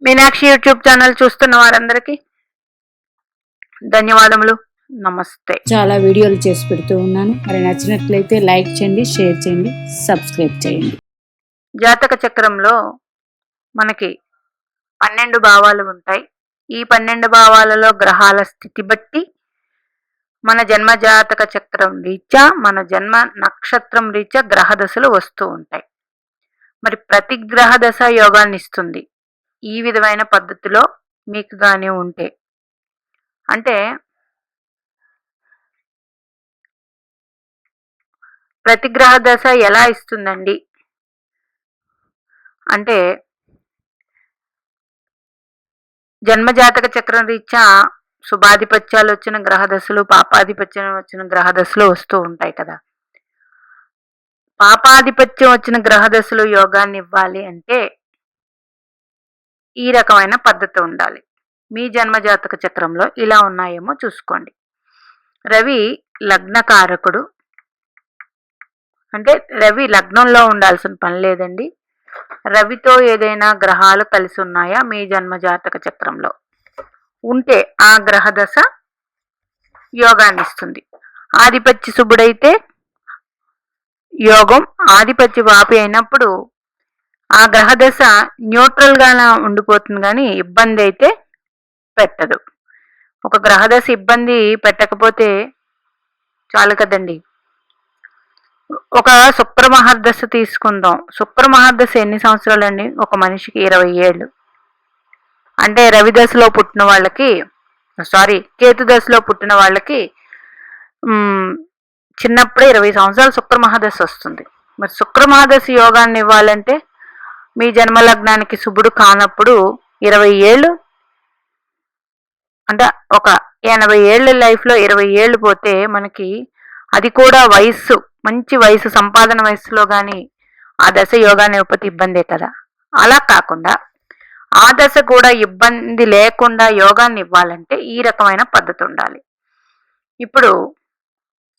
Meenakshi YouTube channel చూస్తున్న వారందరికీ ధన్యవాదములు. నమస్తే. చాలా వీడియోలు చేసి పెడుతూ ఉన్నాను. మరి నచ్చినట్లయితే లైక్ చేయండి, షేర్ చేయండి, సబ్స్క్రైబ్ చేయండి. జాతక చక్రంలో మనకి 12 భావాలు ఉంటాయి. ఈ 12 భావాలలో గ్రహాల స్థితి బట్టి మన జన్మ జాతక చక్రం రీత్యా, మన జన్మ నక్షత్రం రీత్యా గ్రహ దశలు వస్తూ ఉంటాయి. మరి ప్రతి గ్రహ దశ యోగాన్ని ఇస్తుంది. ఈ విధమైన పద్ధతిలో మీకు కానీ ఉంటే, అంటే ప్రతి గ్రహ దశ ఎలా ఇస్తుందండి అంటే, జన్మజాతక చక్రం రీత్యా శుభాధిపత్యాలు వచ్చిన గ్రహ దశలు, పాపాధిపత్యం వచ్చిన గ్రహ దశలు వస్తూ ఉంటాయి కదా. పాపాధిపత్యం వచ్చిన గ్రహ దశలు యోగాన్ని ఇవ్వాలి అంటే ఈ రకమైన పద్ధతి ఉండాలి. మీ జన్మజాతక చక్రంలో ఇలా ఉన్నాయేమో చూసుకోండి. రవి లగ్నకారకుడు, అంటే రవి లగ్నంలో ఉండాల్సిన పని లేదండి. రవితో ఏదైనా గ్రహాలు కలిసి ఉన్నాయా మీ జన్మజాతక చక్రంలో ఉంటే ఆ గ్రహ దశ యోగాన్ని ఇస్తుంది. ఆధిపత్య శుభుడైతే యోగం, ఆధిపత్య పాపి అయినప్పుడు ఆ గ్రహ దశ న్యూట్రల్ గా ఉండిపోతుంది, కానీ ఇబ్బంది అయితే పెట్టదు. ఒక గ్రహ దశ ఇబ్బంది పెట్టకపోతే చాలు కదండి. ఒక శుక్ర మహర్దశ తీసుకుందాం. శుక్ర మహర్దశ ఎన్ని సంవత్సరాలు అండి? ఒక మనిషికి 20 ఏళ్ళు. అంటే రవి దశలో పుట్టిన వాళ్ళకి, కేతు దశలో పుట్టిన వాళ్ళకి చిన్నప్పుడే 20 సంవత్సరాలు శుక్ర మహాదశ వస్తుంది. మరి శుక్ర మహాదశ యోగాన్ని ఇవ్వాలంటే మీ జన్మ లగ్నానికి శుభుడు కానప్పుడు 20 ఏళ్ళు, అంటే ఒక 80 ఏళ్ళ లైఫ్లో 20 ఏళ్ళు పోతే మనకి అది కూడా వయస్సు, మంచి వయసు, సంపాదన వయసులో కానీ ఆ దశ యోగాన్ని ఇవ్వకపోతే ఇబ్బందే కదా. అలా కాకుండా ఆ దశ కూడా ఇబ్బంది లేకుండా యోగాన్ని ఇవ్వాలంటే ఈ రకమైన పద్ధతి ఉండాలి. ఇప్పుడు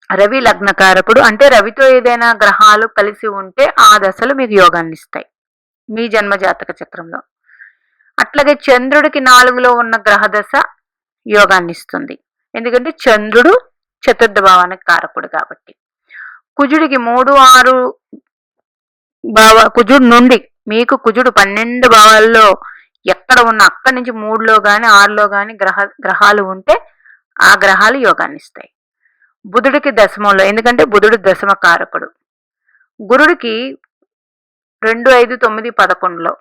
రవి లగ్నకారకుడు, అంటే రవితో ఏదైనా గ్రహాలు కలిసి ఉంటే ఆ దశలు మీకు యోగాన్ని ఇస్తాయి మీ జన్మ జాతక చక్రంలో. అట్లాగే చంద్రుడికి 4లో ఉన్న గ్రహ దశ యోగాన్ని ఇస్తుంది. ఎందుకంటే చంద్రుడు చతుర్థ భావానికి కారకుడు కాబట్టి. కుజుడికి 3, 6 కుజుడు నుండి మీకు కుజుడు 12 భావాల్లో ఎక్కడ ఉన్న అక్కడి నుంచి 3లో కానీ 6లో కానీ గ్రహాలు ఉంటే ఆ గ్రహాలు యోగాన్ని ఇస్తాయి. బుధుడికి దశమంలో, ఎందుకంటే బుధుడు దశమ కారకుడు. గురుడికి 2, 5, 9, 11లో.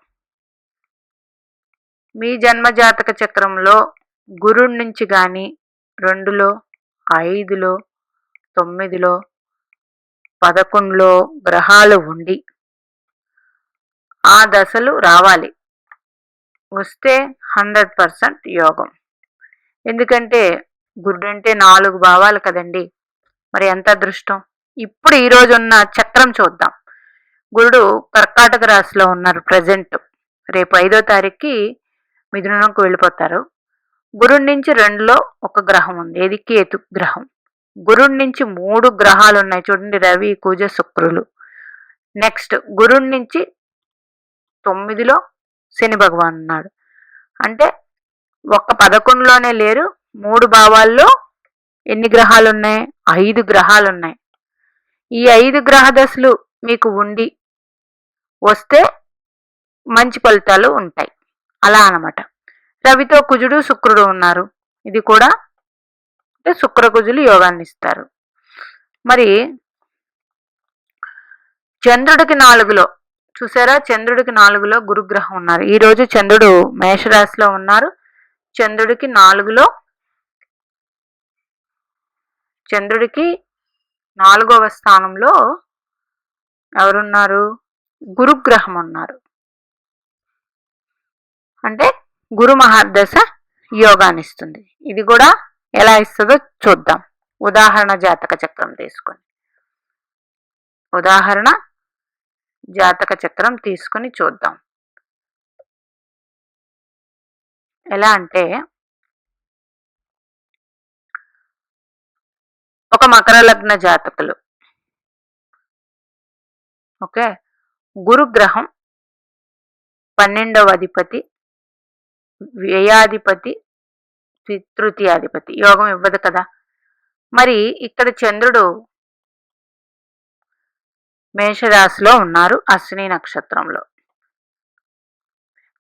మీ జన్మ జాతక చక్రంలో గురుడి నుంచి కానీ 2లో, 5లో, 9లో, 11లో గ్రహాలు ఉండి ఆ దశలు రావాలి. వస్తే 100% యోగం. ఎందుకంటే గురుడు అంటే 4 భావాలు కదండి. మరి ఎంత అదృష్టం. ఇప్పుడు ఈరోజు ఉన్న చక్రం చూద్దాం. గురుడు కర్కాటక రాశిలో ఉన్నారు ప్రజెంట్. రేపు 5వ తారీఖుకి మిథునంలోకి వెళ్ళిపోతారు. గురుడి నుంచి 2లో ఒక గ్రహం ఉంది, ఏది? కేతు గ్రహం. గురుడి నుంచి 3 గ్రహాలు ఉన్నాయి చూడండి, రవి, కుజ, శుక్రులు. నెక్స్ట్ గురుడి నుంచి 9లో శని భగవాన్ ఉన్నాడు. అంటే ఒక్క 11లోనే లేరు, 3 భావాల్లో ఎన్ని గ్రహాలు ఉన్నాయి? 5 గ్రహాలు ఉన్నాయి. ఈ 5 గ్రహ దశలు మీకు ఉండి వస్తే మంచి ఫలితాలు ఉంటాయి. అలా అన్నమాట. రవితో కుజుడు, శుక్రుడు ఉన్నారు. ఇది కూడా శుక్ర కుజులు యోగాన్ని ఇస్తారు. మరి చంద్రుడికి 4లో చూసారా, చంద్రుడికి 4లో గురుగ్రహం ఉన్నారు. ఈరోజు చంద్రుడు మేషరాశిలో ఉన్నారు. చంద్రుడికి 4లో, చంద్రుడికి 4వ స్థానంలో ఎవరున్నారు? గురుగ్రహం ఉన్నారు. అంటే గురు మహాదశ యోగాన్ని ఇస్తుంది. ఇది కూడా ఎలా ఇస్తుందో చూద్దాం. ఉదాహరణ జాతక చక్రం తీసుకొని, ఉదాహరణ జాతక చక్రం తీసుకొని చూద్దాం. ఎలా అంటే, ఒక మకర లగ్న జాతకులు, ఓకే, గురుగ్రహం 12వ అధిపతి వ్యయాధిపతి, తృతీయాధిపతి, యోగం ఇవ్వదు కదా. మరి ఇక్కడ చంద్రుడు మేషరాశిలో ఉన్నారు, అశ్విని నక్షత్రంలో.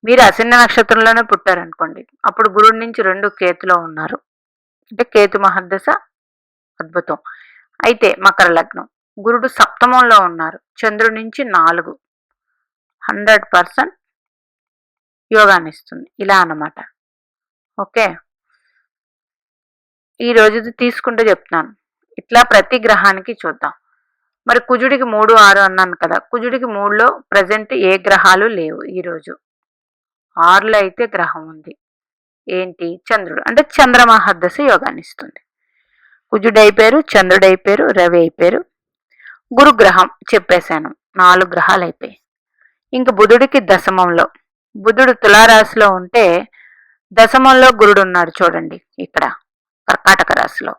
మీరు అశ్విని నక్షత్రంలోనే పుట్టారనుకోండి, అప్పుడు గురుడి నుంచి 2 కేతులో ఉన్నారు, అంటే కేతు మహర్దశ అద్భుతం. అయితే మకర లగ్నం, గురుడు సప్తమంలో ఉన్నారు, చంద్రుడి నుంచి 4, 100% యోగాన్ని ఇస్తుంది. ఇలా అన్నమాట. ఓకే, ఈ రోజు తీసుకుంటే చెప్తున్నాను. ఇట్లా ప్రతి గ్రహానికి చూద్దాం. మరి కుజుడికి 3, 6 అన్నాను కదా. కుజుడికి 3లో ప్రజెంట్ ఏ గ్రహాలు లేవు. ఈరోజు 6లో అయితే గ్రహం ఉంది. ఏంటి? చంద్రుడు. అంటే చంద్రమహర్దశ యోగాన్ని ఇస్తుంది. కుజుడు అయిపోయారు, చంద్రుడు అయిపోయారు, రవి అయిపోయారు, గురుగ్రహం చెప్పేశాను. 4 గ్రహాలు అయిపోయాయి. ఇంక బుధుడికి దశమంలో, బుధుడు తులారాశిలో ఉంటే దశమంలో గురుడు ఉన్నాడు చూడండి ఇక్కడ కర్కాటక రాశిలో,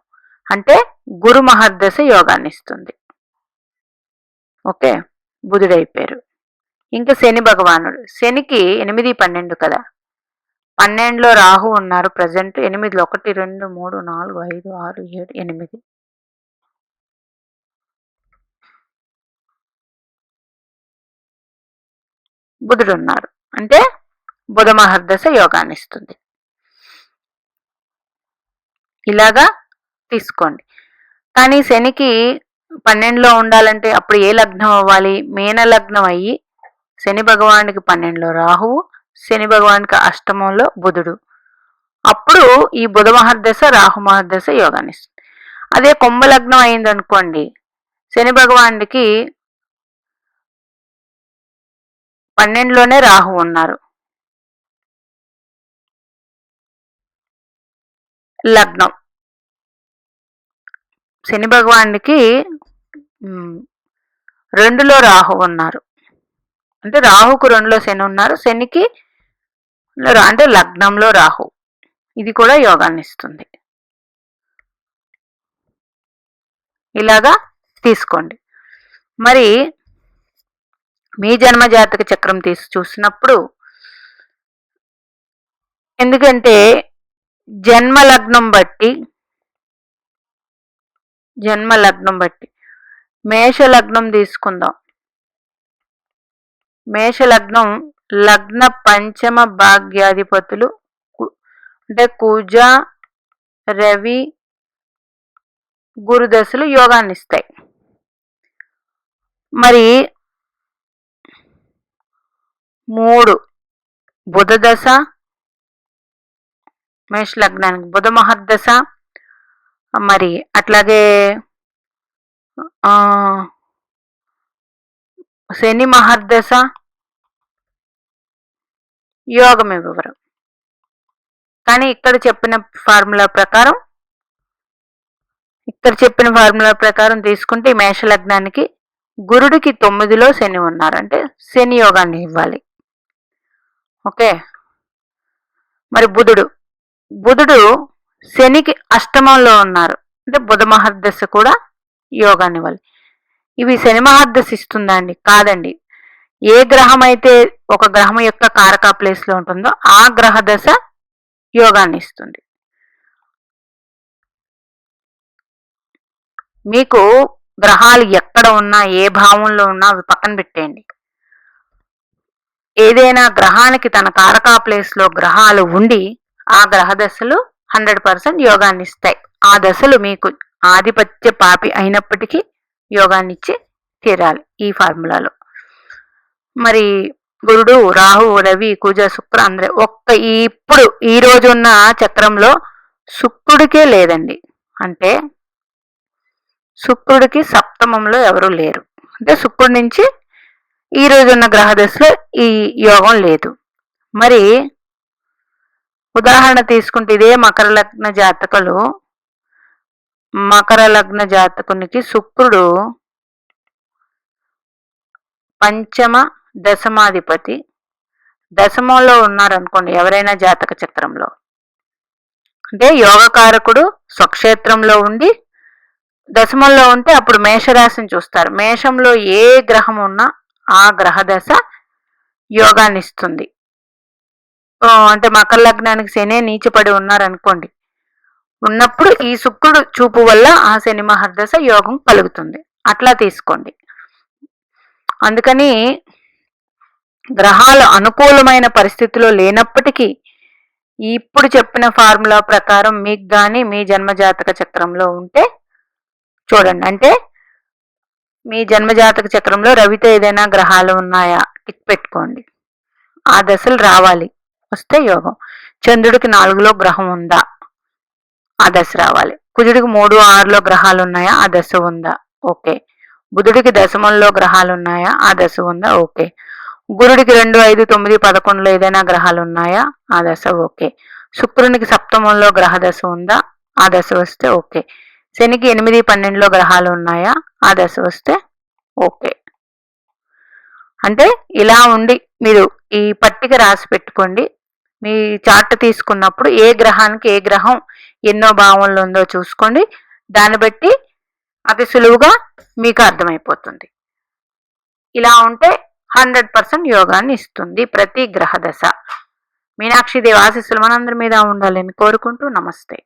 అంటే గురు మహర్దశ యోగాన్ని ఇస్తుంది. ఓకే, బుధుడు అయిపోయారు. ఇంకా శని భగవానుడు, శనికి 8, 12 కదా. 12లో రాహు ఉన్నారు ప్రజెంట్. 8లో 1, 2, 3, 4, 5, 6, 7, 8. బుధుడు ఉన్నారు, అంటే బుధ మహర్దశ యోగాన్ని ఇస్తుంది. ఇలాగా తీసుకోండి. కానీ శనికి 12లో ఉండాలంటే అప్పుడు ఏ లగ్నం అవ్వాలి? మీన లగ్నం అయ్యి శని భగవానుడికి 12లో రాహువు, శని భగవానుడికి అష్టమంలో బుధుడు. అప్పుడు ఈ బుధ మహర్దశ రాహు మహర్దశ యోగాన్ని ఇస్తుంది. అదే కుంభ లగ్నం అయిందనుకోండి, శని భగవానుడికి 12లోనే రాహు ఉన్నారు, లగ్నం. శని భగవానుడికి 2లో రాహు ఉన్నారు, అంటే రాహుకు 2లో శని ఉన్నారు, శనికి అంటే లగ్నంలో రాహు. ఇది కూడా యోగాన్ని ఇస్తుంది. ఇలాగా తీసుకోండి. మరి మీ జన్మ జాతక చక్రం తీసి చూసినప్పుడు, ఎందుకంటే జన్మ లగ్నం బట్టి మేషలగ్నం తీసుకుందాం. మేషలగ్నం లగ్న పంచమ భాగ్యాధిపతులు అంటే కుజ, రవి, గురుదశలు యోగాన్ని ఇస్తాయి. మరి 3 బుధ దశ, మేష లగ్నానికి బుధ మహర్దశ, మరి అట్లాగే శని మహర్దశ యోగం ఇవ్వరు. కానీ ఇక్కడ చెప్పిన ఫార్ములా ప్రకారం తీసుకుంటే మేష లగ్నానికి గురుడికి 9లో శని ఉన్నారు, అంటే శని యోగాన్ని ఇవ్వాలి. ఓకే, మరి బుధుడు శనికి అష్టమంలో ఉన్నారు, అంటే బుధ మహర్దశ కూడా యోగాన్ని ఇవ్వాలి. ఇవి శని మహర్దశ ఇస్తుందా అండి? కాదండి. ఏ గ్రహం అయితే ఒక గ్రహం యొక్క కారక ప్లేస్ లో ఉంటుందో ఆ గ్రహ దశ యోగాన్ని ఇస్తుంది. మీకు గ్రహాలు ఎక్కడ ఉన్నా, ఏ భావంలో ఉన్నా అవి పక్కన పెట్టేయండి. ఏదైనా గ్రహానికి తన కారకా ప్లేస్ లో గ్రహాలు ఉండి ఆ గ్రహ దశలు 100% యోగాన్ని ఇస్తాయి. ఆ దశలు మీకు ఆధిపత్య పాపి అయినప్పటికీ యోగాన్ని ఇచ్చి తీరాలి ఈ ఫార్ములాలో. మరి గురుడు, రాహు, రవి, కుజ, శుక్ర అందరూ ఇప్పుడు ఈ రోజున్న చక్రంలో శుక్రుడికే లేదండి. అంటే శుక్రుడికి సప్తమంలో ఎవరు లేరు, అంటే శుక్రుడి నుంచి ఈ రోజున్న గ్రహ దశలో ఈ యోగం లేదు. మరి ఉదాహరణ తీసుకుంటే ఇదే మకర లగ్న జాతకునికి శుక్రుడు పంచమ దశమాధిపతి దశమంలో ఉన్నారనుకోండి ఎవరైనా జాతక చక్రంలో, అంటే యోగకారకుడు స్వక్షేత్రంలో ఉండి దశమంలో ఉంటే అప్పుడు మేషరాశిని చూస్తారు. మేషంలో ఏ గ్రహం ఉన్నా ఆ గ్రహ దశ యోగాన్ని ఇస్తుంది. అంటే మకర లగ్నానికి శనే నీచపడి ఉన్నారనుకోండి, ఉన్నప్పుడు ఈ శుక్రుడు చూపు వల్ల ఆ శని మహర్దశ యోగం కలుగుతుంది. అట్లా తీసుకోండి. అందుకని గ్రహాలు అనుకూలమైన పరిస్థితిలో లేనప్పటికీ ఇప్పుడు చెప్పిన ఫార్ములా ప్రకారం మీకు కానీ మీ జన్మజాతక చక్రంలో ఉంటే చూడండి. అంటే మీ జన్మజాతక చక్రంలో రవితో ఏదైనా గ్రహాలు ఉన్నాయా టిక్ పెట్టుకోండి. ఆ దశలు రావాలి, వస్తే యోగం. చంద్రుడికి 4లో గ్రహం ఉందా, ఆ దశ రావాలి. కుజుడికి 3, 6లో గ్రహాలు ఉన్నాయా, ఆ దశ ఉందా, ఓకే. బుధుడికి దశమంలో గ్రహాలు ఉన్నాయా, ఆ దశ ఉందా, ఓకే. గురుడికి 2, 5, 9, 11లో ఏదైనా గ్రహాలు ఉన్నాయా, ఆ దశ ఓకే. శుక్రునికి సప్తమంలో గ్రహ దశ ఉందా, ఆ దశ వస్తే ఓకే. శనికి 8, 12లో గ్రహాలు ఉన్నాయా, ఆ దశ వస్తే ఓకే. అంటే ఇలా ఉండి మీరు ఈ పట్టిక రాసి పెట్టుకోండి. మీ చార్ట్ తీసుకున్నప్పుడు ఏ గ్రహానికి ఏ గ్రహం ఎన్నో భావంలో ఉందో చూసుకోండి. దాన్ని బట్టి అతి సులువుగా మీకు అర్థమైపోతుంది. ఇలా ఉంటే 100% యోగాన్ని ఇస్తుంది ప్రతి గ్రహ దశ. మీనాక్షి దేవి ఆశీస్సులు మనందరి మీద ఉండాలని కోరుకుంటూ నమస్తే.